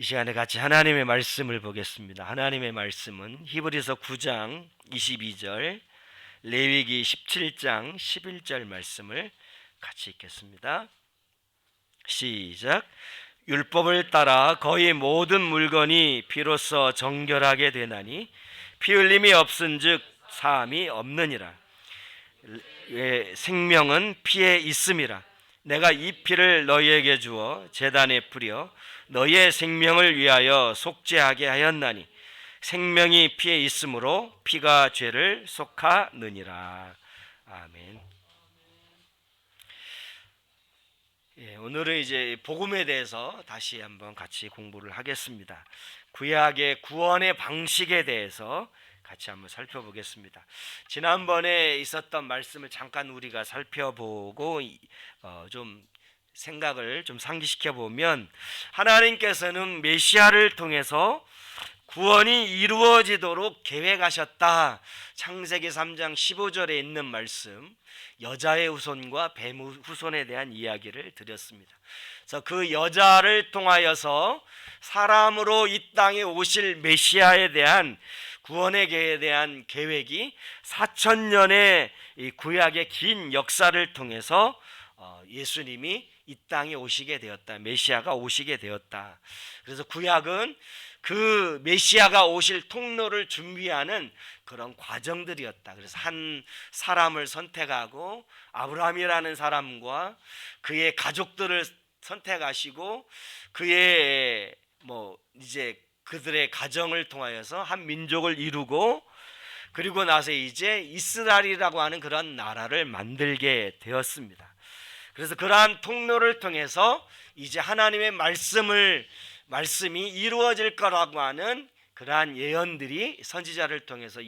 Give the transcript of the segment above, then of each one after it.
이 시간에 같이 하나님의 말씀을 보겠습니다. 하나님의 말씀은 히브리서 9장 22절, 레위기 17장 11절 말씀을 같이 읽겠습니다. 시작. 율법을 따라 거의 모든 물건이 피로써 정결하게 되나니 피 흘림이 없은즉 사함이 없느니라. 생명은 피에 있음이라. 내가 이 피를 너희에게 주어 제단에 뿌려 너희의 생명을 위하여 속죄하게 하였나니 생명이 피에 있으므로 피가 죄를 속하느니라. 아멘. 오늘은 이제 복음에 대해서 다시 한번 같이 공부를 하겠습니다. 구약의 구원의 방식에 대해서 같이 한번 살펴보겠습니다. 지난번에 있었던 말씀을 잠깐 우리가 살펴보고 좀 생각을 좀 상기시켜 보면, 하나님께서는 메시아를 통해서 구원이 이루어지도록 계획하셨다. 창세기 3장 15절에 있는 말씀, 여자의 후손과 뱀 후손에 대한 이야기를 드렸습니다. 그래서 그 여자를 통하여서 사람으로 이 땅에 오실 메시아에 대한 구원에 대한 계획이 4,000년의 구약의 긴 역사를 통해서 예수님이 이 땅에 오시게 되었다. 메시아가 오시게 되었다. 그래서 구약은 그 메시아가 오실 통로를 준비하는 그런 과정들이었다. 그래서 한 사람을 선택하고 아브라함이라는 사람과 그의 가족들을 선택하시고 그의 이제 그들의 가정을 통하여서 한 민족을 이루고, 그리고 나서 이제 이스라엘이라고 하는 그런 나라를 만들게 되었습니다. 그래서 그러한 통로를 통해서 이제 하나님의 말씀이 이루어질 거라고 하는 그러한 예언들이 선지자를 통해서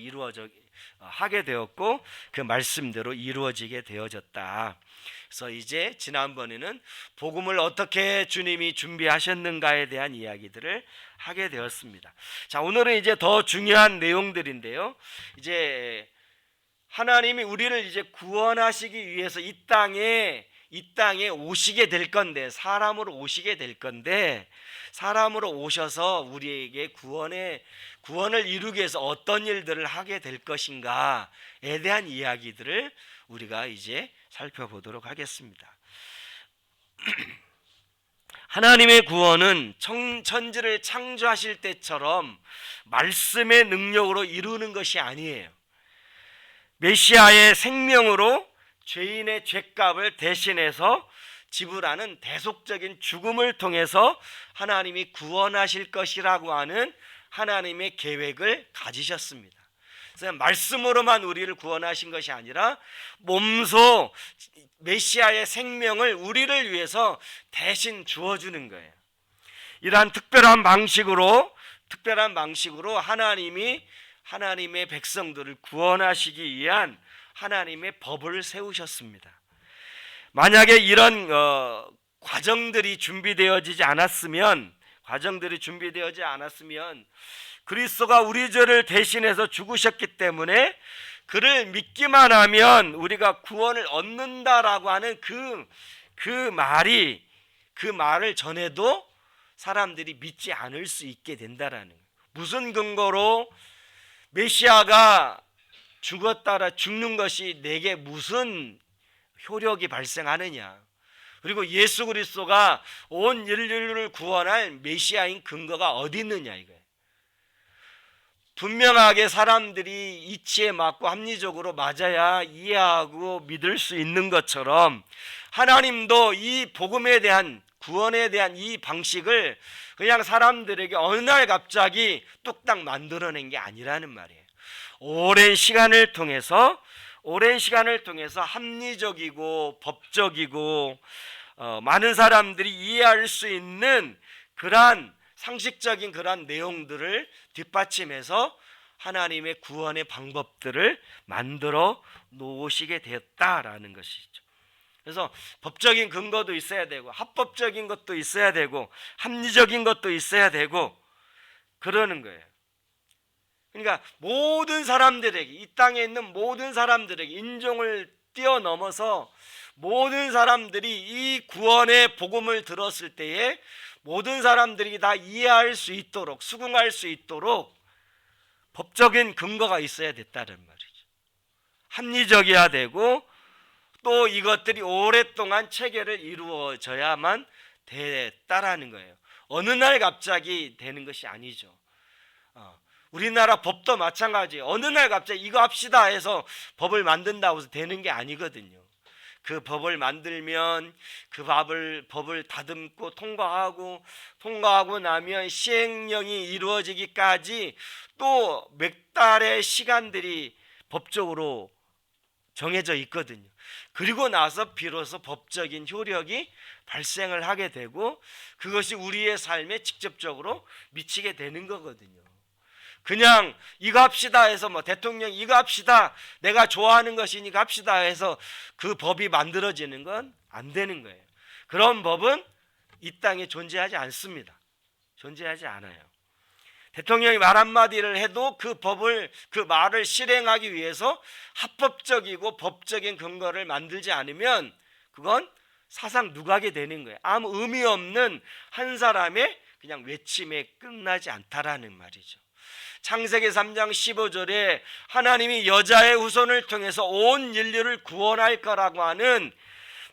하게 되었고, 그 말씀대로 이루어지게 되어졌다. 그래서 이제 지난번에는 복음을 어떻게 주님이 준비하셨는가에 대한 이야기들을 하게 되었습니다. 자, 오늘은 이제 더 중요한 내용들인데요. 이제 하나님이 우리를 이제 구원하시기 위해서 이 땅에 오시게 될 건데, 사람으로 오시게 될 건데, 사람으로 오셔서 우리에게 구원을 이루기 위해서 어떤 일들을 하게 될 것인가에 대한 이야기들을 우리가 이제 살펴보도록 하겠습니다. 하나님의 구원은 천지를 창조하실 때처럼 말씀의 능력으로 이루는 것이 아니에요. 메시아의 생명으로 죄인의 죄값을 대신해서 지불하는 대속적인 죽음을 통해서 하나님이 구원하실 것이라고 하는 하나님의 계획을 가지셨습니다. 그래서 말씀으로만 우리를 구원하신 것이 아니라 몸소 메시아의 생명을 우리를 위해서 대신 주어주는 거예요. 이러한 특별한 방식으로 하나님의 백성들을 구원하시기 위한 하나님의 법을 세우셨습니다. 만약에 이런 과정들이 준비되어지지 않았으면 그리스도가 우리 죄를 대신해서 죽으셨기 때문에 그를 믿기만 하면 우리가 구원을 얻는다라고 하는 그 말을 전해도 사람들이 믿지 않을 수 있게 된다라는 거예요. 무슨 근거로 메시아가 죽는 것이 내게 무슨 효력이 발생하느냐, 그리고 예수 그리스도가 온 인류를 구원할 메시아인 근거가 어디 있느냐 이거예요. 분명하게 사람들이 이치에 맞고 합리적으로 맞아야 이해하고 믿을 수 있는 것처럼 하나님도 이 복음에 대한, 구원에 대한 이 방식을 그냥 사람들에게 어느 날 갑자기 뚝딱 만들어낸 게 아니라는 말이에요. 오랜 시간을 통해서 합리적이고 법적이고 많은 사람들이 이해할 수 있는 그러한 상식적인 그러한 내용들을 뒷받침해서 하나님의 구원의 방법들을 만들어 놓으시게 되었다라는 것이죠. 그래서 법적인 근거도 있어야 되고, 합법적인 것도 있어야 되고, 합리적인 것도 있어야 되고, 그러는 거예요. 그러니까 모든 사람들에게, 이 땅에 있는 모든 사람들에게, 인종을 뛰어넘어서 모든 사람들이 이 구원의 복음을 들었을 때에 모든 사람들이 다 이해할 수 있도록, 수긍할 수 있도록 법적인 근거가 있어야 됐다는 말이죠. 합리적이어야 되고 또 이것들이 오랫동안 체계를 이루어져야만 됐다라는 거예요. 어느 날 갑자기 되는 것이 아니죠. 우리나라 법도 마찬가지예요. 어느 날 갑자기 이거 합시다 해서 법을 만든다고 해서 되는 게 아니거든요. 그 법을 만들면 그 법을 다듬고 통과하고 나면 시행령이 이루어지기까지 또 몇 달의 시간들이 법적으로 정해져 있거든요. 그리고 나서 비로소 법적인 효력이 발생을 하게 되고 그것이 우리의 삶에 직접적으로 미치게 되는 거거든요. 그냥 이거 합시다 해서 대통령이 이거 합시다, 내가 좋아하는 것이니까 합시다 해서 그 법이 만들어지는 건 안 되는 거예요. 그런 법은 이 땅에 존재하지 않습니다. 존재하지 않아요. 대통령이 말 한마디를 해도 그 말을 실행하기 위해서 합법적이고 법적인 근거를 만들지 않으면 그건 사상 누각이 되는 거예요. 아무 의미 없는 한 사람의 그냥 외침에 끝나지 않다라는 말이죠. 창세기 3장 15절에 하나님이 여자의 후손을 통해서 온 인류를 구원할 거라고 하는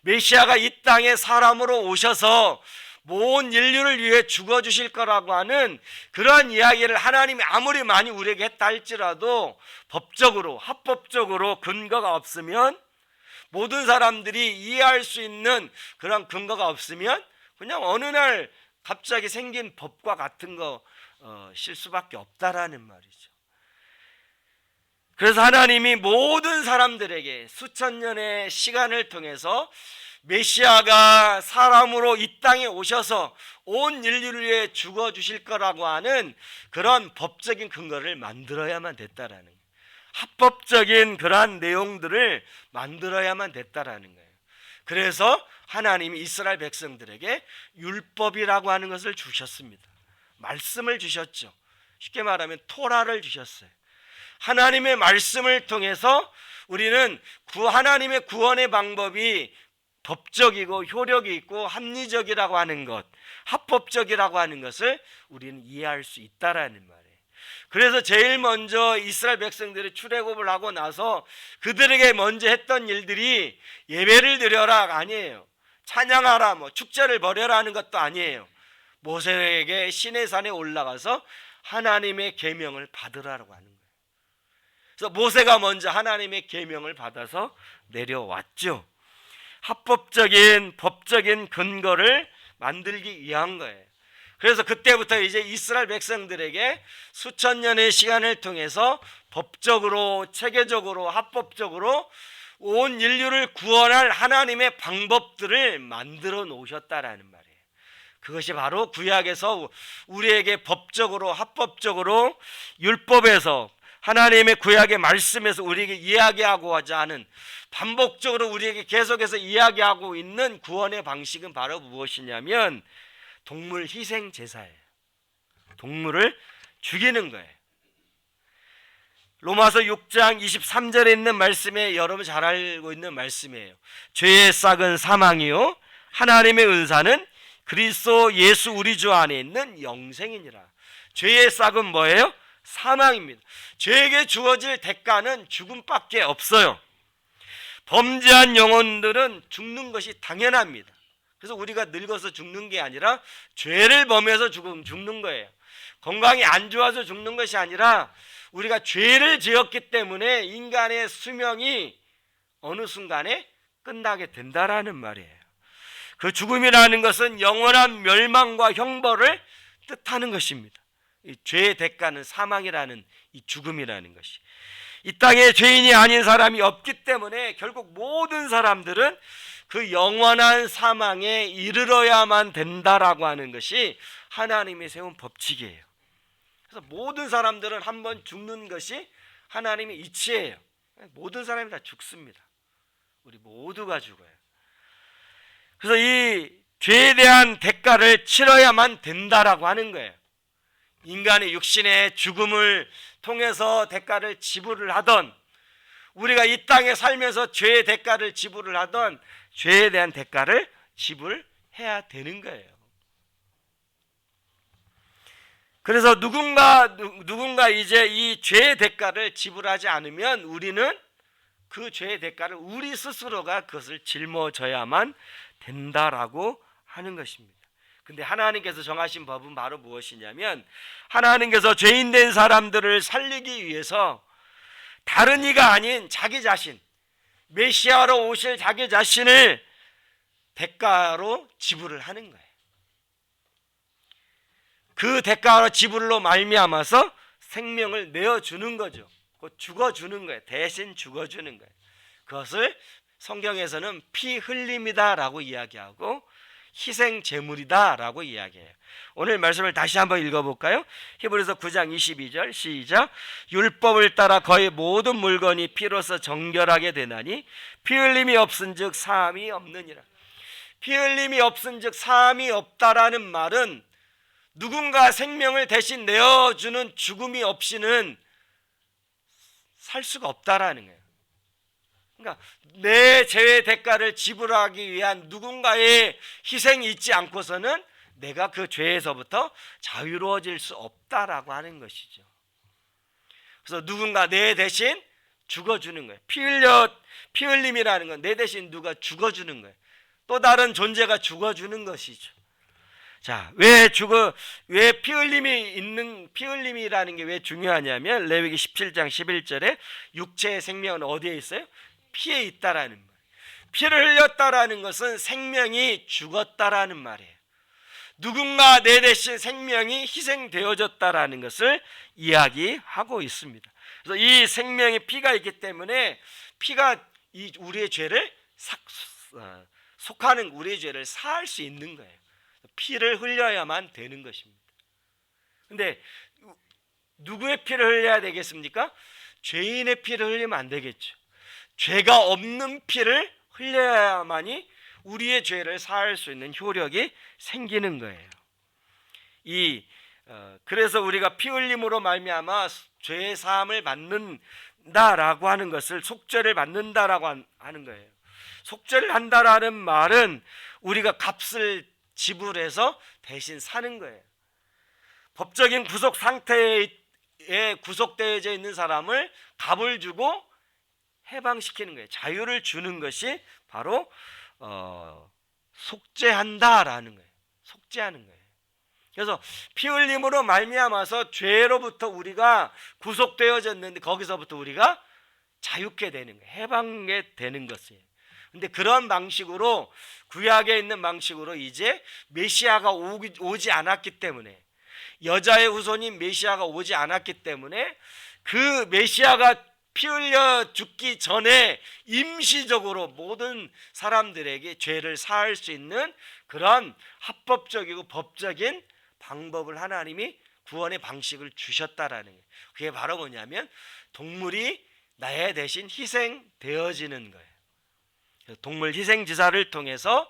메시아가 이 땅에 사람으로 오셔서 온 인류를 위해 죽어주실 거라고 하는 그러한 이야기를 하나님이 아무리 많이 우리에게 했다 할지라도 법적으로 합법적으로 근거가 없으면, 모든 사람들이 이해할 수 있는 그런 근거가 없으면 그냥 어느 날 갑자기 생긴 법과 같은 거 실 수밖에 없다라는 말이죠. 그래서 하나님이 모든 사람들에게 수천 년의 시간을 통해서 메시아가 사람으로 이 땅에 오셔서 온 인류를 위해 죽어주실 거라고 하는 그런 법적인 근거를 만들어야만 됐다라는 거예요. 합법적인 그러한 내용들을 만들어야만 됐다라는 거예요. 그래서 하나님이 이스라엘 백성들에게 율법이라고 하는 것을 주셨습니다. 말씀을 주셨죠. 쉽게 말하면 토라를 주셨어요. 하나님의 말씀을 통해서 우리는 하나님의 구원의 방법이 법적이고 효력이 있고 합리적이라고 하는 것, 합법적이라고 하는 것을 우리는 이해할 수 있다라는 말이에요. 그래서 제일 먼저 이스라엘 백성들이 출애굽을 하고 나서 그들에게 먼저 했던 일들이 예배를 드려라 아니에요. 찬양하라, 축제를 벌여라 하는 것도 아니에요. 모세에게 시내산에 올라가서 하나님의 계명을 받으라고 하는 거예요. 그래서 모세가 먼저 하나님의 계명을 받아서 내려왔죠. 합법적인 법적인 근거를 만들기 위한 거예요. 그래서 그때부터 이제 이스라엘 백성들에게 수천 년의 시간을 통해서 법적으로, 체계적으로, 합법적으로 온 인류를 구원할 하나님의 방법들을 만들어 놓으셨다라는 말이에요. 그것이 바로 구약에서 우리에게 법적으로, 합법적으로, 율법에서, 하나님의 구약의 말씀에서 우리에게 이야기하고자 하는, 반복적으로 우리에게 계속해서 이야기하고 있는 구원의 방식은 바로 무엇이냐면 동물 희생 제사예요. 동물을 죽이는 거예요. 로마서 6장 23절에 있는 말씀에 여러분 잘 알고 있는 말씀이에요. 죄의 싹은 사망이요 하나님의 은사는 그리스도 예수 우리 주 안에 있는 영생이니라. 죄의 싹은 뭐예요? 사망입니다. 죄에게 주어질 대가는 죽음밖에 없어요. 범죄한 영혼들은 죽는 것이 당연합니다. 그래서 우리가 늙어서 죽는 게 아니라 죄를 범해서 죽는 거예요. 건강이 안 좋아서 죽는 것이 아니라 우리가 죄를 지었기 때문에 인간의 수명이 어느 순간에 끝나게 된다라는 말이에요. 그 죽음이라는 것은 영원한 멸망과 형벌을 뜻하는 것입니다. 이 죄의 대가는 사망이라는 이 죽음이라는 것이, 이 땅에 죄인이 아닌 사람이 없기 때문에 결국 모든 사람들은 그 영원한 사망에 이르러야만 된다라고 하는 것이 하나님이 세운 법칙이에요. 그래서 모든 사람들은 한번 죽는 것이 하나님의 이치예요. 모든 사람이 다 죽습니다. 우리 모두가 죽어요. 그래서 이 죄에 대한 대가를 치러야만 된다라고 하는 거예요. 인간의 육신의 죽음을 통해서 대가를 지불을 하던, 우리가 이 땅에 살면서 죄의 대가를 지불을 하던 죄에 대한 대가를 지불해야 되는 거예요. 그래서 누군가 이제 이 죄의 대가를 지불하지 않으면 우리는 그 죄의 대가를 우리 스스로가 그것을 짊어져야만 된다라고 하는 것입니다. 근데 하나님께서 정하신 법은 바로 무엇이냐면, 하나님께서 죄인 된 사람들을 살리기 위해서 다른 이가 아닌 자기 자신, 메시아로 오실 자기 자신을 대가로 지불을 하는 거예요. 그 대가로 지불로 말미암아서 생명을 내어주는 거죠. 곧 죽어주는 거예요. 대신 죽어주는 거예요. 그것을 성경에서는 피 흘림이다라고 이야기하고 희생 제물이다라고 이야기해요. 오늘 말씀을 다시 한번 읽어볼까요? 히브리서 9장 22절 시작. 율법을 따라 거의 모든 물건이 피로서 정결하게 되나니 피 흘림이 없은즉 사함이 없느니라. 피 흘림이 없은즉 사함이 없다라는 말은 누군가 생명을 대신 내어주는 죽음이 없이는 살 수가 없다라는 거예요. 그러니까 내 죄의 대가를 지불하기 위한 누군가의 희생이 있지 않고서는 내가 그 죄에서부터 자유로워질 수 없다라고 하는 것이죠. 그래서 누군가 내 대신 죽어주는 거예요. 피 흘림이라는 건 내 대신 누가 죽어주는 거예요. 또 다른 존재가 죽어주는 것이죠. 자, 왜 피 흘림이라는 게 왜 중요하냐면 레위기 17장 11절에 육체의 생명은 어디에 있어요? 피에 있다라는 말. 피를 흘렸다라는 것은 생명이 죽었다라는 말이에요. 누군가 내 대신 생명이 희생되어졌다라는 것을 이야기하고 있습니다. 그래서 이 생명의 피가 있기 때문에 피가 우리의 죄를 속하는 우리의 죄를 사할 수 있는 거예요. 피를 흘려야만 되는 것입니다. 근데 누구의 피를 흘려야 되겠습니까? 죄인의 피를 흘리면 안 되겠죠. 죄가 없는 피를 흘려야만이 우리의 죄를 사할 수 있는 효력이 생기는 거예요. 그래서 우리가 피 흘림으로 말미암아 죄의 사함을 받는다라고 하는 것을 속죄를 받는다라고 하는 거예요. 속죄를 한다라는 말은 우리가 값을 지불해서 대신 사는 거예요. 법적인 구속 상태에 구속되어져 있는 사람을 값을 주고 해방시키는 거예요. 자유를 주는 것이 바로 속죄한다라는 거예요. 속죄하는 거예요. 그래서 피 흘림으로 말미암아서 죄로부터 우리가 구속되어졌는데 거기서부터 우리가 자유케 되는 거예요. 해방게 되는 것이에요. 근데 그런 방식으로 구약에 있는 방식으로 이제 메시아가 오지 않았기 때문에, 여자의 후손인 메시아가 오지 않았기 때문에 그 메시아가 피 흘려 죽기 전에 임시적으로 모든 사람들에게 죄를 사할 수 있는 그런 합법적이고 법적인 방법을 하나님이 구원의 방식을 주셨다라는 거예요. 그게 바로 뭐냐면 동물이 나의 대신 희생되어지는 거예요. 동물 희생 제사를 통해서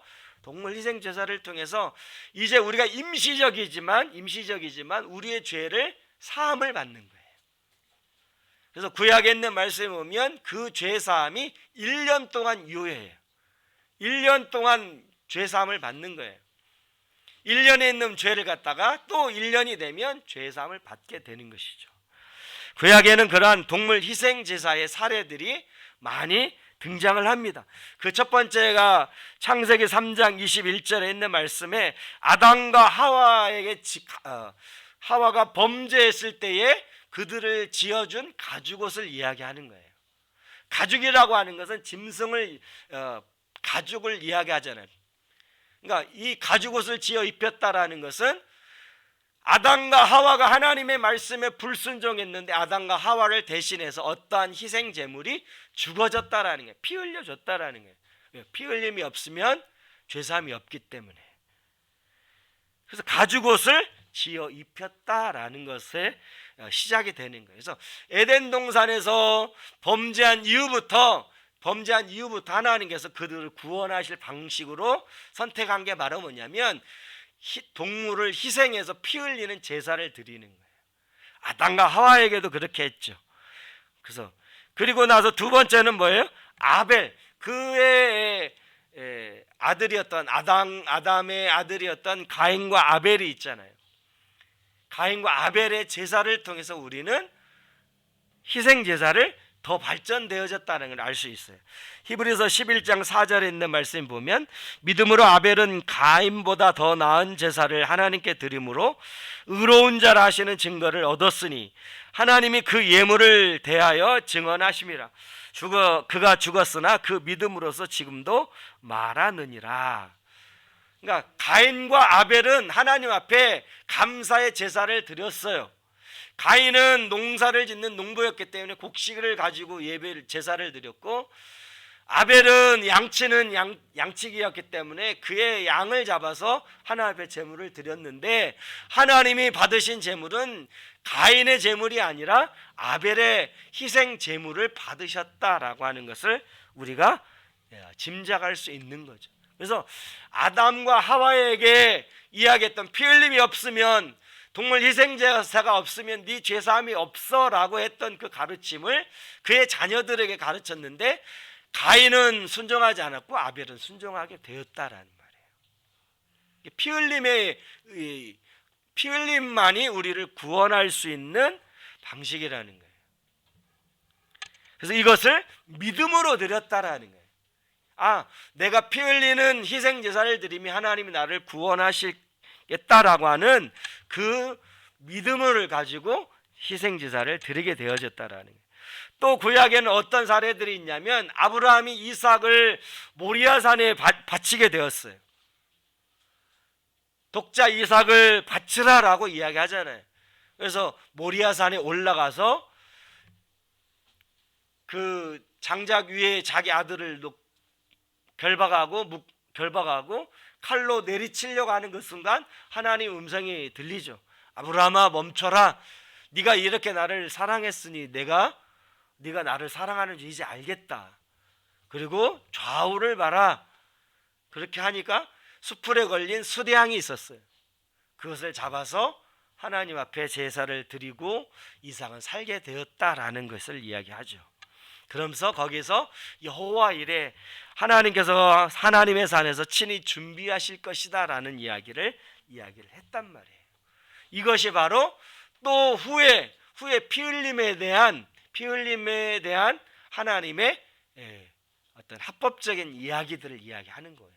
이제 우리가 임시적이지만 우리의 죄를 사함을 받는 거예요. 그래서 구약에 있는 말씀에 보면 그 죄 사함이 1년 동안 유효해요. 1년 동안 죄 사함을 받는 거예요. 1년에 있는 죄를 갖다가 또 1년이 되면 죄 사함을 받게 되는 것이죠. 구약에는 그러한 동물 희생 제사의 사례들이 많이 등장을 합니다. 그 첫 번째가 창세기 3장 21절에 있는 말씀에 아담과 하와가 범죄했을 때에 그들을 지어준 가죽옷을 이야기하는 거예요. 가죽이라고 하는 것은 가죽을 이야기하잖아요. 그러니까 이 가죽옷을 지어 입혔다라는 것은 아담과 하와가 하나님의 말씀에 불순종했는데 아담과 하와를 대신해서 어떠한 희생 제물이 죽어졌다라는 거예요. 피 흘려졌다라는 거예요. 피 흘림이 없으면 죄사함이 없기 때문에. 그래서 가죽옷을 지어 입혔다라는 것에 시작이 되는 거예요. 그래서 에덴 동산에서 범죄한 이후부터 하나님께서 그들을 구원하실 방식으로 선택한 게 바로 뭐냐면 동물을 희생해서 피 흘리는 제사를 드리는 거예요. 아담과 하와에게도 그렇게 했죠. 그래서 그리고 나서 두 번째는 뭐예요? 아벨, 그의 아들이었던 아담의 아들이었던 가인과 아벨이 있잖아요. 가인과 아벨의 제사를 통해서 우리는 희생 제사를 더 발전되어졌다는 걸 알 수 있어요. 히브리서 11장 4절에 있는 말씀 보면 믿음으로 아벨은 가인보다 더 나은 제사를 하나님께 드림으로 의로운 자라 하시는 증거를 얻었으니 하나님이 그 예물을 대하여 증언하심이라. 그가 죽었으나 그 믿음으로서 지금도 말하느니라. 그러니까 가인과 아벨은 하나님 앞에 감사의 제사를 드렸어요. 가인은 농사를 짓는 농부였기 때문에 곡식을 가지고 예배를 제사를 드렸고, 아벨은 양치는 양치기였기 때문에 그의 양을 잡아서 하나님 앞에 제물을 드렸는데, 하나님이 받으신 제물은 가인의 제물이 아니라 아벨의 희생 제물을 받으셨다라고 하는 것을 우리가 짐작할 수 있는 거죠. 그래서 아담과 하와에게 이야기했던 피 흘림이 없으면, 동물 희생제사가 없으면 네 죄사함이 없어라고 했던 그 가르침을 그의 자녀들에게 가르쳤는데, 가인은 순종하지 않았고 아벨은 순종하게 되었다라는 말이에요. 피 흘림만이 우리를 구원할 수 있는 방식이라는 거예요. 그래서 이것을 믿음으로 드렸다라는 거예요. 내가 피 흘리는 희생 제사를 드리면 하나님이 나를 구원하시겠다라고 하는 그 믿음을 가지고 희생 제사를 드리게 되어졌다라는 거예요. 또 구약에는 어떤 사례들이 있냐면 아브라함이 이삭을 모리아산에 바치게 되었어요. 독자 이삭을 바치라라고 이야기하잖아요. 그래서 모리아산에 올라가서 그 장작 위에 자기 아들을 결박하고 칼로 내리치려고 하는 그 순간 하나님 음성이 들리죠. 아브라함아 멈춰라. 네가 이렇게 나를 사랑했으니 네가 나를 사랑하는지 이제 알겠다. 그리고 좌우를 봐라. 그렇게 하니까 수풀에 걸린 수레양이 있었어요. 그것을 잡아서 하나님 앞에 제사를 드리고 이삭은 살게 되었다라는 것을 이야기하죠. 그러면서 거기서 여호와 이레, 하나님께서 하나님의 산에서 친히 준비하실 것이다 라는 이야기를 했단 말이에요. 이것이 바로 또 후에 피 흘림에 대한 하나님의 어떤 합법적인 이야기들을 이야기하는 거예요.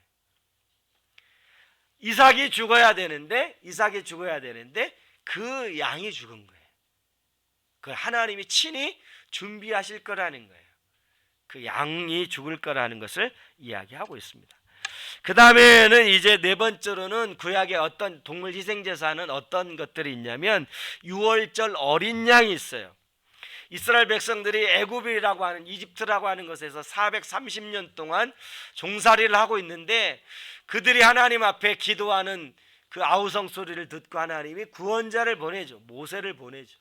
이삭이 죽어야 되는데 그 양이 죽은 거예요. 그걸 하나님이 친히 준비하실 거라는 거예요. 그 양이 죽을 거라는 것을 이야기하고 있습니다. 그 다음에는 이제 네 번째로는 구약의 어떤 동물 희생제사는 어떤 것들이 있냐면 유월절 어린 양이 있어요. 이스라엘 백성들이 애굽이라고 하는, 이집트라고 하는 것에서 430년 동안 종살이를 하고 있는데, 그들이 하나님 앞에 기도하는 그 아우성 소리를 듣고 하나님이 구원자를 보내죠. 모세를 보내죠.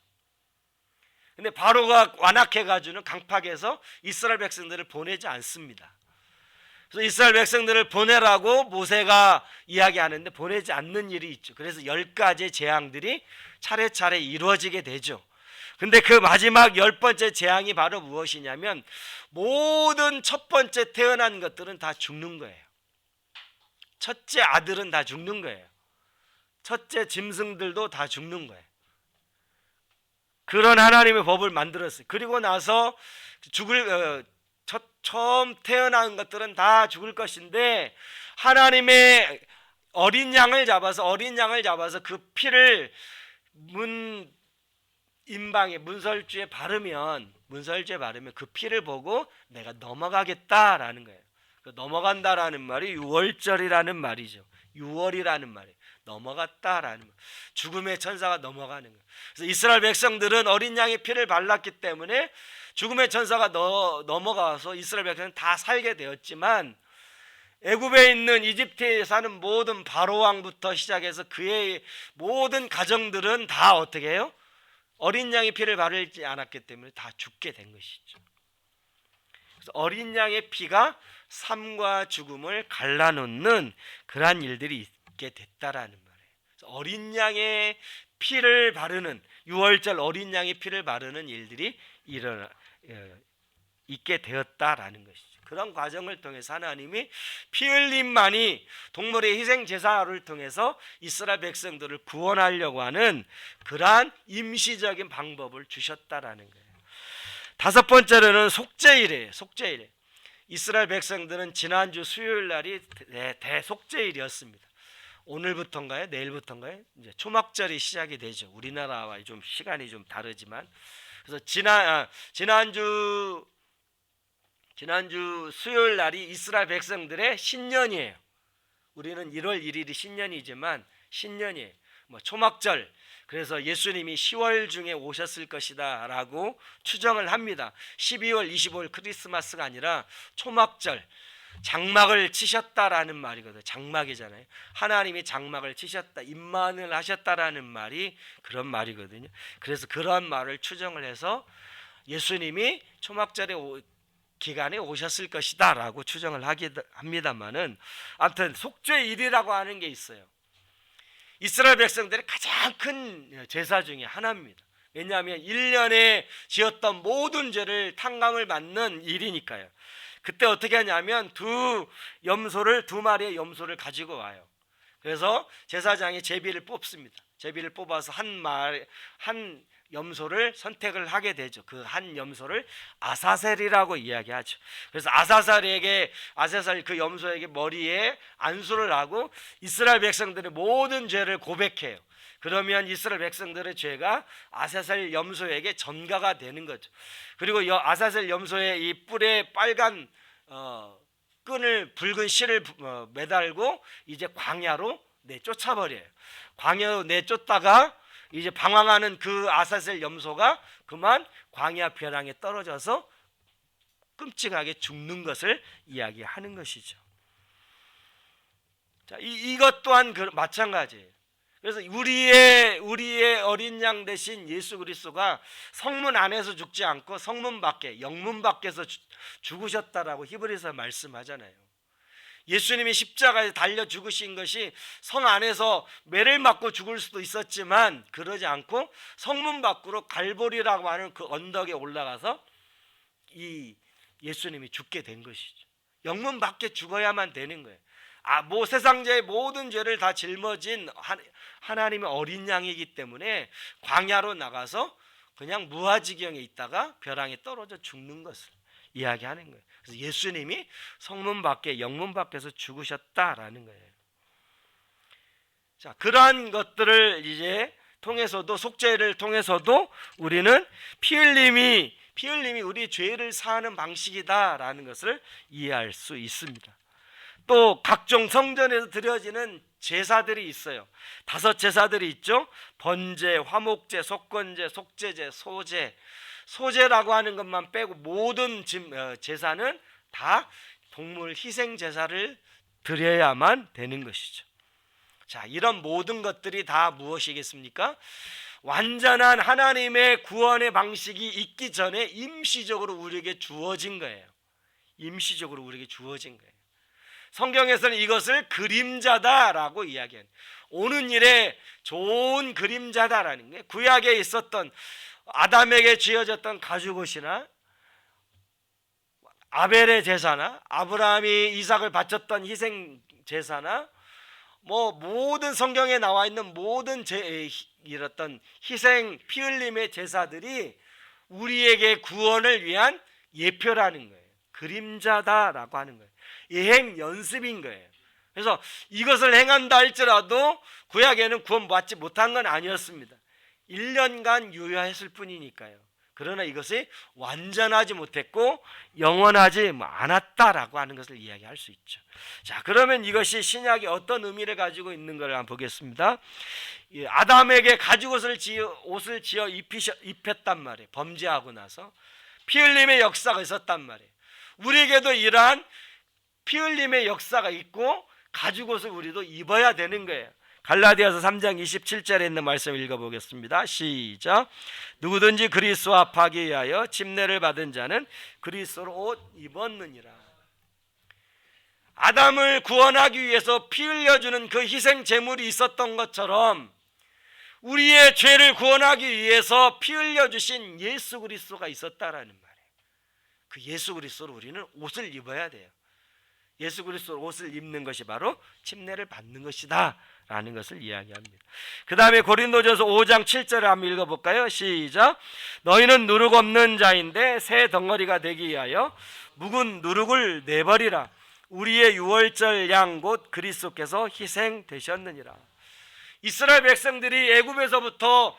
근데 바로가 완악해가지고는 강팍해서 이스라엘 백성들을 보내지 않습니다. 그래서 이스라엘 백성들을 보내라고 모세가 이야기하는데 보내지 않는 일이 있죠. 그래서 10가지의 재앙들이 차례차례 이루어지게 되죠. 근데 그 마지막 10번째 재앙이 바로 무엇이냐면 모든 첫 번째 태어난 것들은 다 죽는 거예요. 첫째 아들은 다 죽는 거예요. 첫째 짐승들도 다 죽는 거예요. 그런 하나님의 법을 만들었어요. 그리고 나서 처음 태어난 것들은 다 죽을 것인데, 하나님의 어린 양을 잡아서 그 피를 문설주에 바르면 그 피를 보고 내가 넘어가겠다라는 거예요. 넘어간다라는 말이 유월절이라는 말이죠. 유월이라는 말이에요. 넘어갔다라는 말. 죽음의 천사가 넘어가는 거예요. 그래서 이스라엘 백성들은 어린 양의 피를 발랐기 때문에 죽음의 천사가 넘어가서 이스라엘 백성은 다 살게 되었지만, 애굽에 있는 이집트에 사는 모든 바로 왕부터 시작해서 그의 모든 가정들은 다 어떻게 해요? 어린 양의 피를 바르지 않았기 때문에 다 죽게 된 것이죠. 그래서 어린 양의 피가 삶과 죽음을 갈라놓는 그러한 일들이 있게 됐다라는 말이에요. 그래서 어린 양의 피를 바르는, 유월절 어린 양의 피를 바르는 일들이 있게 되었다라는 것이죠. 그런 과정을 통해서 하나님이 피 흘림만이 동물의 희생 제사를 통해서 이스라엘 백성들을 구원하려고 하는 그러한 임시적인 방법을 주셨다라는 거예요. 다섯 번째로는 속죄일이에요. 속죄일. 이스라엘 백성들은 지난주 수요일 날이 대속죄일이었습니다. 오늘부터인가요? 내일부터인가요? 이제 초막절이 시작이 되죠. 우리나라와 좀 시간이 좀 다르지만, 그래서 지난주 수요일 날이 이스라엘 백성들의 신년이에요. 우리는 1월 1일이 신년이지만 신년이에요. 초막절. 그래서 예수님이 10월 중에 오셨을 것이다 라고 추정을 합니다. 12월 25일 크리스마스가 아니라 초막절, 장막을 치셨다라는 말이거든요. 장막이잖아요. 하나님이 장막을 치셨다, 임만을 하셨다라는 말이 그런 말이거든요. 그래서 그런 말을 추정을 해서 예수님이 초막절의 기간에 오셨을 것이다 라고 추정을 합니다만은, 아무튼 속죄일이라고 하는 게 있어요. 이스라엘 백성들의 가장 큰 제사 중에 하나입니다. 왜냐하면 1년에 지었던 모든 죄를 탕감을 받는 일이니까요. 그때 어떻게 하냐면 두 마리의 염소를 가지고 와요. 그래서 제사장이 제비를 뽑습니다. 제비를 뽑아서 한 염소를 선택을 하게 되죠. 그 한 염소를 아사셀이라고 이야기하죠. 그래서 아사셀 그 염소에게 머리에 안수를 하고 이스라엘 백성들의 모든 죄를 고백해요. 그러면 이스라엘 백성들의 죄가 아사셀 염소에게 전가가 되는 거죠. 그리고 아사셀 염소의 이 뿔에 빨간 붉은 실을 매달고 이제 광야로 내쫓아버려요. 광야로 내쫓다가 이제 방황하는 그 아사셀 염소가 그만 광야 벼랑에 떨어져서 끔찍하게 죽는 것을 이야기하는 것이죠. 자, 이것 또한 마찬가지예요. 그래서 우리의 어린 양 대신 예수 그리스도가 성문 안에서 죽지 않고 성문 밖에, 영문 밖에서 죽으셨다라고 히브리서 말씀하잖아요. 예수님이 십자가에 달려 죽으신 것이 성 안에서 매를 맞고 죽을 수도 있었지만 그러지 않고 성문 밖으로 갈보리라고 하는 그 언덕에 올라가서 이 예수님이 죽게 된 것이죠. 영문 밖에 죽어야만 되는 거예요. 세상의 모든 죄를 다 짊어진 하나님의 어린 양이기 때문에 광야로 나가서 그냥 무아지경에 있다가 벼랑에 떨어져 죽는 것을 이야기하는 거예요. 그래서 예수님이 성문 밖에, 영문 밖에서 죽으셨다라는 거예요. 자, 그러한 것들을 이제 통해서도, 속죄를 통해서도 우리는 피 흘림이 우리 죄를 사하는 방식이다라는 것을 이해할 수 있습니다. 또 각종 성전에서 드려지는 제사들이 있어요. 5 제사들이 있죠. 번제, 화목제, 속건제, 속죄제, 소제. 소제라고 하는 것만 빼고 모든 제사는 다 동물 희생 제사를 드려야만 되는 것이죠. 자, 이런 모든 것들이 다 무엇이겠습니까? 완전한 하나님의 구원의 방식이 있기 전에 임시적으로 우리에게 주어진 거예요. 임시적으로 우리에게 주어진 거예요. 성경에서는 이것을 그림자다라고 이야기해요. 오는 일에 좋은 그림자다라는 게, 구약에 있었던 아담에게 지어졌던 가죽옷이나 아벨의 제사나 아브라함이 이삭을 바쳤던 희생 제사나 모든 성경에 나와 있는 모든 이랬던 희생 피 흘림의 제사들이 우리에게 구원을 위한 예표라는 거예요. 그림자다라고 하는 거예요. 예행 연습인 거예요. 그래서 이것을 행한다 할지라도 구약에는 구원 받지 못한 건 아니었습니다. 1년간 유효했을 뿐이니까요. 그러나 이것이 완전하지 못했고 영원하지 않았다라고 하는 것을 이야기할 수 있죠. 자, 그러면 이것이 신약이 어떤 의미를 가지고 있는 걸 한번 보겠습니다. 아담에게 가죽옷을 지어 입혔단 말이에요. 범죄하고 나서 피 흘림의 역사가 있었단 말이에요. 우리에게도 이러한 피 흘림의 역사가 있고 가죽옷을 우리도 입어야 되는 거예요. 갈라디아서 3장 27절에 있는 말씀 읽어보겠습니다. 시작. 누구든지 그리스도와 합하기 위하여 침례를 받은 자는 그리스도로 옷 입었느니라. 아담을 구원하기 위해서 피 흘려주는 그 희생 제물이 있었던 것처럼 우리의 죄를 구원하기 위해서 피 흘려주신 예수 그리스도가 있었다라는 말이에요. 그 예수 그리스도로 우리는 옷을 입어야 돼요. 예수 그리스도 옷을 입는 것이 바로 침례를 받는 것이다 라는 것을 이야기합니다. 그 다음에 고린도전서 5장 7절을 한번 읽어볼까요? 시작. 너희는 누룩 없는 자인데 새 덩어리가 되기 위하여 묵은 누룩을 내버리라. 우리의 유월절 양 곧 그리스도께서 희생되셨느니라. 이스라엘 백성들이 애굽에서부터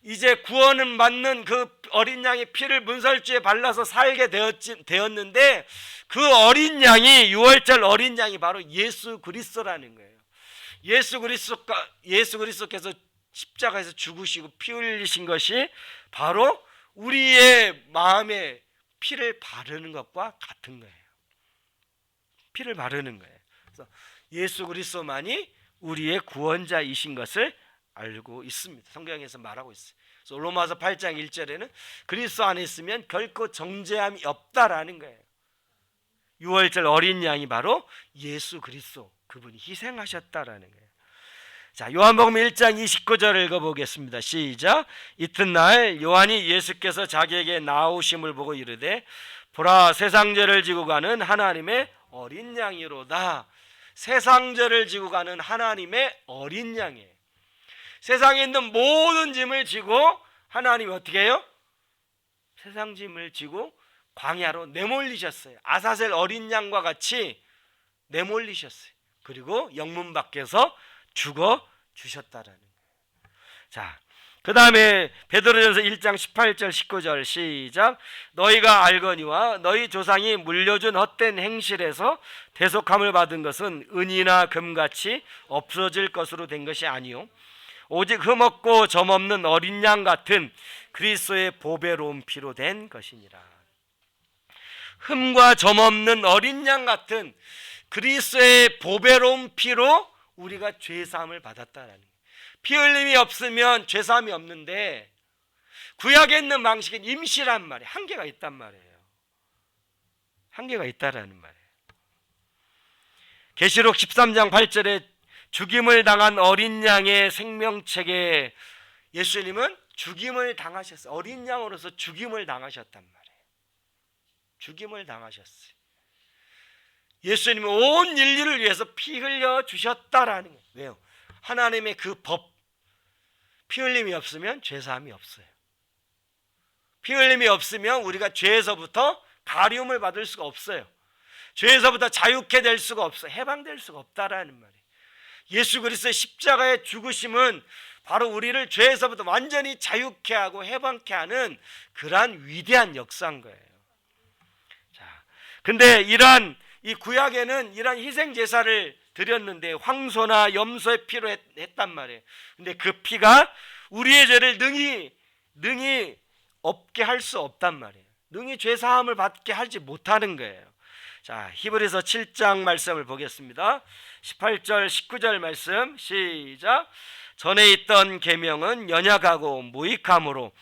이제 구원을 받는 그 어린 양의 피를 문설주에 발라서 살게 되었는데 그 어린 양이 유월절 어린 양이 바로 예수 그리스도라는 거예요. 예수 그리스도께서 십자가에서 죽으시고 피 흘리신 것이 바로 우리의 마음에 피를 바르는 것과 같은 거예요. 피를 바르는 거예요. 그래서 예수 그리스도만이 우리의 구원자이신 것을 알고 있습니다. 성경에서 말하고 있어요. 그래서 로마서 8장 1절에는 그리스도 안에 있으면 결코 정죄함이 없다라는 거예요. 유월절 어린 양이 바로 예수 그리스도, 그분이 희생하셨다라는 거예요. 자, 요한복음 1장 29절을 읽어보겠습니다. 시작. 이튿날 요한이 예수께서 자기에게 나오심을 보고 이르되 보라, 세상 죄를 지고 가는 하나님의 어린 양이로다. 세상 죄를 지고 가는 하나님의 어린 양이에요. 세상에 있는 모든 짐을 지고 하나님이 어떻게 해요? 세상 짐을 지고 광야로 내몰리셨어요. 아사셀 어린 양과 같이 내몰리셨어요. 그리고 영문 밖에서 죽어 주셨다라는 거예요. 자, 그 다음에 베드로전서 1장 18절 19절 시작. 너희가 알거니와 너희 조상이 물려준 헛된 행실에서 대속함을 받은 것은 은이나 금같이 없어질 것으로 된 것이 아니요 오직 흠없고 점없는 어린 양 같은 그리스도의 보배로운 피로 된 것이니라. 흠과 점없는 어린 양 같은 그리스도의 보배로운 피로 우리가 죄사함을 받았다라는 거예요. 피 흘림이 없으면 죄사함이 없는데 구약에 있는 방식은 임시란 말이에요. 한계가 있단 말이에요. 한계가 있다라는 말이에요. 계시록 13장 8절에 죽임을 당한 어린 양의 생명책에 예수님은 죽임을 당하셨어요. 어린 양으로서 죽임을 당하셨단 말이에요. 죽임을 당하셨어요. 예수님은 온 인류를 위해서 피 흘려 주셨다라는 거예요. 왜요? 하나님의 그 법, 피 흘림이 없으면 죄사함이 없어요. 피 흘림이 없으면 우리가 죄에서부터 가리움을 받을 수가 없어요. 죄에서부터 자유케 될 수가 없어요. 해방될 수가 없다라는 말이에요. 예수 그리스도의 십자가의 죽으심은 바로 우리를 죄에서부터 완전히 자유케 하고 해방케 하는 그러한 위대한 역사인 거예요. 자, 근데 이 구약에는 이러한 희생 제사를 드렸는데 황소나 염소의 피로 했단 말이에요. 근데 그 피가 우리의 죄를 능히 없게 할 수 없단 말이에요. 능히 죄 사함을 받게 하지 못하는 거예요. 자, 히브리서 7장 말씀을 보겠습니다. 18절 19절 말씀 시작. 전에 있던 계명은 연약하고 무익함으로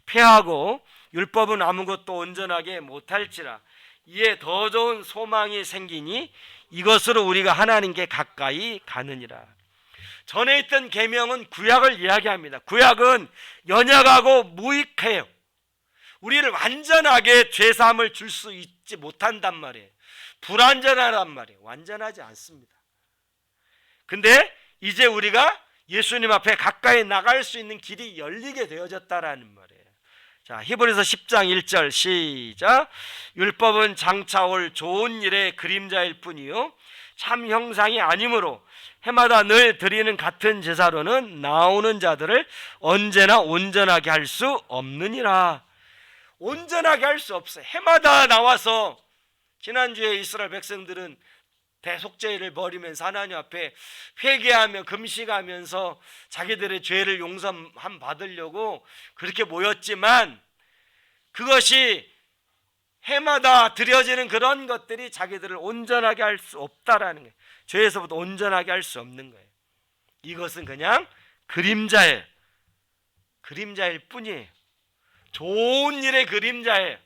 폐하고 율법은 아무것도 온전하게 못할지라. 이에 더 좋은 소망이 생기니 이것으로 우리가 하나님께 가까이 가느니라. 전에 있던 계명은 구약을 이야기합니다. 구약은 연약하고 무익해요. 우리를 완전하게 죄사함을 줄 수 있지 못한단 말이에요. 불완전하단 말이에요. 완전하지 않습니다. 근데 이제 우리가 예수님 앞에 가까이 나갈 수 있는 길이 열리게 되어졌다라는 말이에요. 자, 히브리서 10장 1절 시작. 율법은 장차 올 좋은 일의 그림자일 뿐이요 참 형상이 아니므로 해마다 늘 드리는 같은 제사로는 나오는 자들을 언제나 온전하게 할 수 없느니라. 온전하게 할 수 없어요. 해마다 나와서 지난주에 이스라엘 백성들은 대속죄를 벌이면서 하나님 앞에 회개하며 금식하면서 자기들의 죄를 용서함 받으려고 그렇게 모였지만 그것이 해마다 드려지는 그런 것들이 자기들을 온전하게 할 수 없다라는 거예요. 죄에서부터 온전하게 할 수 없는 거예요. 이것은 그냥 그림자일 뿐이에요. 좋은 일의 그림자예요.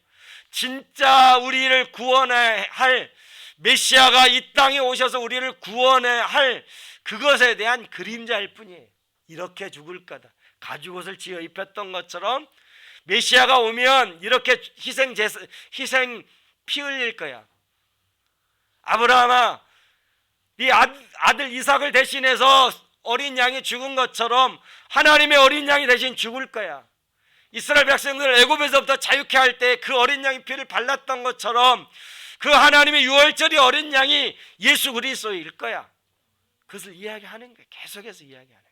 진짜 우리를 구원해야 할 메시아가 이 땅에 오셔서 우리를 구원해야 할 그것에 대한 그림자일 뿐이에요. 이렇게 죽을 거다. 가죽옷을 지어 입혔던 것처럼 메시아가 오면 이렇게 희생 피 흘릴 거야. 아브라함아, 네 아들 이삭을 대신해서 어린 양이 죽은 것처럼 하나님의 어린 양이 대신 죽을 거야. 이스라엘 백성들 애굽에서부터 자유케 할 때 그 어린 양의 피를 발랐던 것처럼 그 하나님의 유월절이 어린 양이 예수 그리스도일 거야. 그것을 이야기하는 거예요. 계속해서 이야기하는 거예요.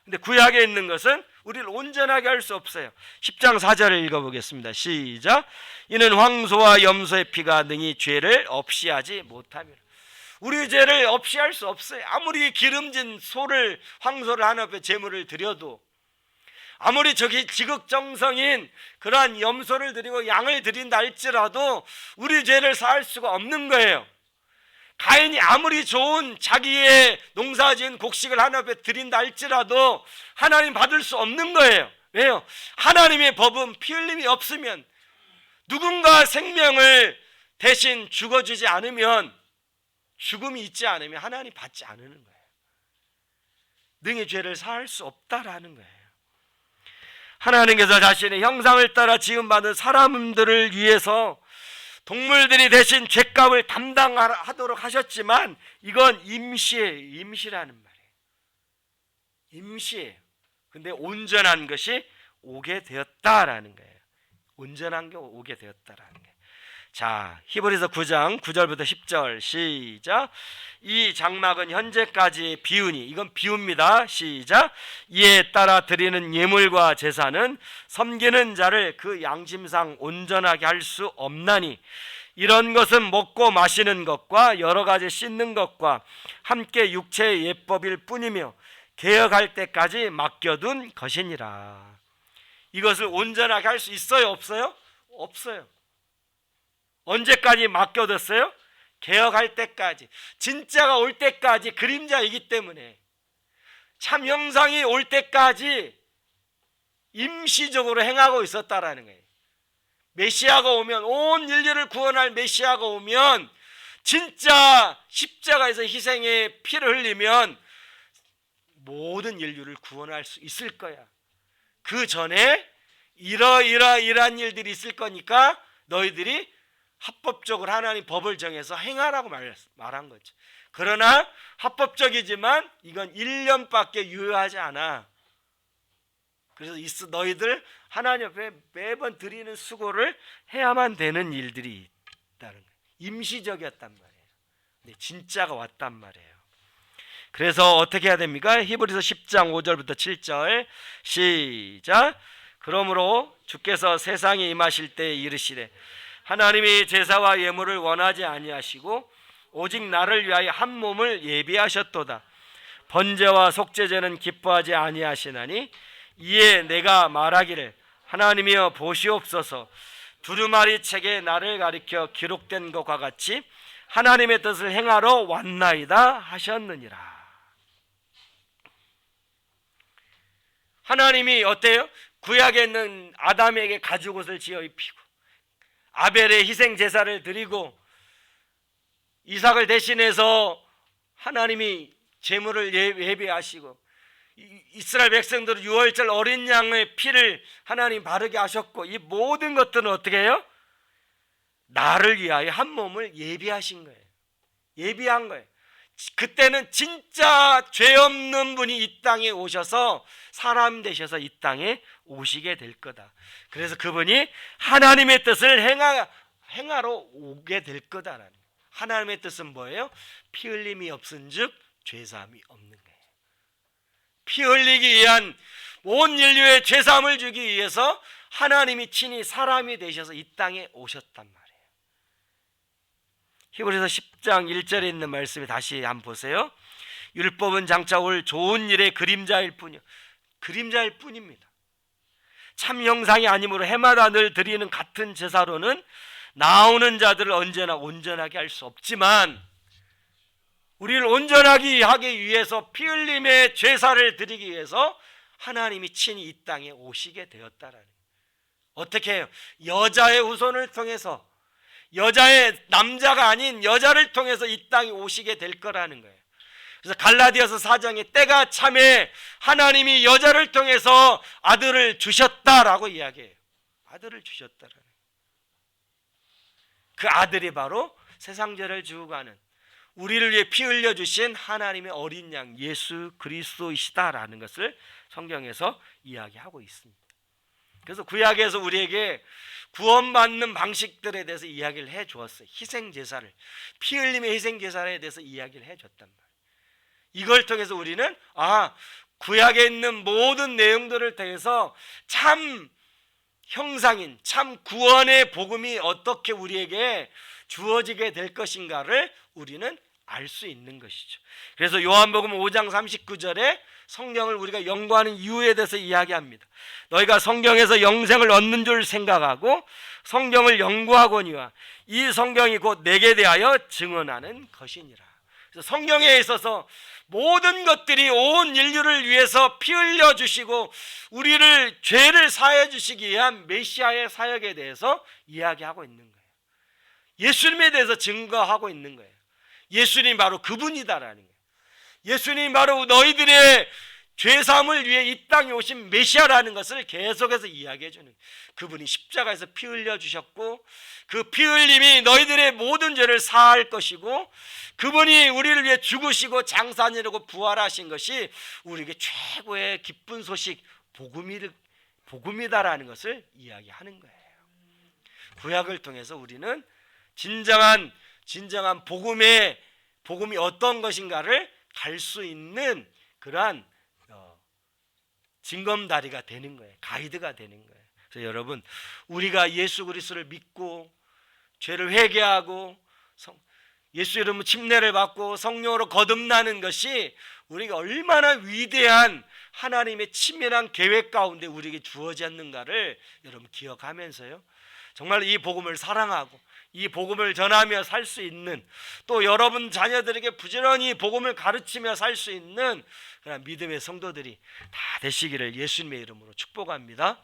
근데 구약에 있는 것은 우리를 온전하게 할 수 없어요. 10장 4절을 읽어보겠습니다. 시작. 이는 황소와 염소의 피가 능히 죄를 없이 하지 못하며. 우리 죄를 없이 할 수 없어요. 아무리 기름진 소를, 황소를 하나 앞에 제물을 드려도, 아무리 저기 지극정성인 그러한 염소를 드리고 양을 드린다 할지라도 우리 죄를 사할 수가 없는 거예요. 가인이 아무리 좋은 자기의 농사지은 곡식을 하나 앞에 드린다 할지라도 하나님 받을 수 없는 거예요. 왜요? 하나님의 법은 피 흘림이 없으면, 누군가 생명을 대신 죽어주지 않으면, 죽음이 있지 않으면 하나님 받지 않는 거예요. 능히 죄를 사할 수 없다라는 거예요. 하나님께서 자신의 형상을 따라 지음받은 사람들을 위해서 동물들이 대신 죄값을 담당하도록 하셨지만 이건 임시예요. 임시라는 말이에요. 임시예요. 근데 온전한 것이 오게 되었다라는 거예요. 온전한 게 오게 되었다라는 거예요. 자, 히브리서 9장 9절부터 10절 시작. 이 장막은 현재까지의 비유니, 이건 비유입니다. 시작. 이에 따라 드리는 예물과 제사는 섬기는 자를 그 양심상 온전하게 할 수 없나니, 이런 것은 먹고 마시는 것과 여러 가지 씻는 것과 함께 육체의 예법일 뿐이며 개혁할 때까지 맡겨둔 것이니라. 이것을 온전하게 할 수 있어요? 없어요? 없어요. 언제까지 맡겨뒀어요? 개혁할 때까지, 진짜가 올 때까지, 그림자이기 때문에 참 형상이 올 때까지 임시적으로 행하고 있었다라는 거예요. 메시아가 오면, 온 인류를 구원할 메시아가 오면, 진짜 십자가에서 희생의 피를 흘리면 모든 인류를 구원할 수 있을 거야. 그 전에 이러이러한 일들이 있을 거니까 너희들이 합법적으로 하나님 법을 정해서 행하라고 말한 거죠. 그러나 합법적이지만 이건 1년밖에 유효하지 않아. 그래서 너희들 하나님 앞에 매번 드리는 수고를 해야만 되는 일들이 있다는 거예요. 임시적이었단 말이에요. 근데 진짜가 왔단 말이에요. 그래서 어떻게 해야 됩니까? 히브리서 10장 5절부터 7절 시작. 그러므로 주께서 세상에 임하실 때 이르시되, 하나님이 제사와 예물을 원하지 아니하시고 오직 나를 위하여 한 몸을 예비하셨도다. 번제와 속죄제는 기뻐하지 아니하시나니, 이에 내가 말하기를 하나님이여 보시옵소서, 두루마리 책에 나를 가리켜 기록된 것과 같이 하나님의 뜻을 행하러 왔나이다 하셨느니라. 하나님이 어때요? 구약에 있는 아담에게 가죽옷을 지어 입히고 아벨의 희생 제사를 드리고 이삭을 대신해서 하나님이 제물을 예비하시고 이스라엘 백성들은 유월절 어린 양의 피를 하나님 바르게 하셨고, 이 모든 것들은 어떻게 해요? 나를 위하여 한 몸을 예비하신 거예요. 예비한 거예요. 그때는 진짜 죄 없는 분이 이 땅에 오셔서 사람 되셔서 이 땅에 오시게 될 거다. 그래서 그분이 하나님의 뜻을 행하러 오게 될 거다라는 거예요. 하나님의 뜻은 뭐예요? 피 흘림이 없은즉 죄사함이 없는 거예요. 피 흘리기 위한 온 인류의 죄사함을 주기 위해서 하나님이 친히 사람이 되셔서 이 땅에 오셨단 말이에요. 히브리서 10장 1절에 있는 말씀에 다시 한번 보세요. 율법은 장차 올 좋은 일의 그림자일 뿐이요. 그림자일 뿐입니다. 참 형상이 아니므로 해마다 늘 드리는 같은 제사로는 나오는 자들을 언제나 온전하게 할 수 없지만, 우리를 온전하게 하기 위해서 피 흘림의 제사를 드리기 위해서 하나님이 친히 이 땅에 오시게 되었다라는 거예요. 어떻게 해요? 여자의 후손을 통해서, 남자가 아닌 여자를 통해서 이 땅에 오시게 될 거라는 거예요. 그래서 갈라디아서 4장에 때가 참에 하나님이 여자를 통해서 아들을 주셨다라고 이야기해요. 아들을 주셨다라는. 그 아들이 바로 세상 죄를 지고 가는, 우리를 위해 피 흘려 주신 하나님의 어린 양 예수 그리스도이시다라는 것을 성경에서 이야기하고 있습니다. 그래서 구약에서 우리에게 구원받는 방식들에 대해서 이야기를 해 주었어요. 희생 제사를, 피 흘림의 희생 제사에 대해서 이야기를 해 줬단 말이에요. 이걸 통해서 우리는 구약에 있는 모든 내용들을 통해서 참 형상인 참 구원의 복음이 어떻게 우리에게 주어지게 될 것인가를 우리는 알 수 있는 것이죠. 그래서 요한복음 5장 39절에 성령을 우리가 연구하는 이유에 대해서 이야기합니다. 너희가 성경에서 영생을 얻는 줄 생각하고 성경을 연구하거니와 이 성경이 곧 내게 대하여 증언하는 것이니라. 그래서 성경에 있어서 모든 것들이 온 인류를 위해서 피 흘려 주시고 우리를 죄를 사해 주시기 위한 메시아의 사역에 대해서 이야기하고 있는 거예요. 예수님에 대해서 증거하고 있는 거예요. 예수님 바로 그분이다라는 거예요. 예수님 바로 너희들의 죄사함을 위해 이 땅에 오신 메시아라는 것을 계속해서 이야기해 주는 거예요. 그분이 십자가에서 피 흘려 주셨고 그 피 흘림이 너희들의 모든 죄를 사할 것이고 그분이 우리를 위해 죽으시고 장사하려고 부활하신 것이 우리에게 최고의 기쁜 소식 복음이다라는 것을 이야기하는 거예요. 구약을 통해서 우리는 진정한 복음이 어떤 것인가를 갈 수 있는 그러한 징검다리가 되는 거예요. 가이드가 되는 거예요. 그래서 여러분, 우리가 예수 그리스도를 믿고 죄를 회개하고 예수 이름으로 침례를 받고 성령으로 거듭나는 것이 우리가 얼마나 위대한 하나님의 치밀한 계획 가운데 우리에게 주어졌는가를 여러분 기억하면서요, 정말 이 복음을 사랑하고 이 복음을 전하며 살 수 있는, 또 여러분 자녀들에게 부지런히 복음을 가르치며 살 수 있는 그런 믿음의 성도들이 다 되시기를 예수님의 이름으로 축복합니다.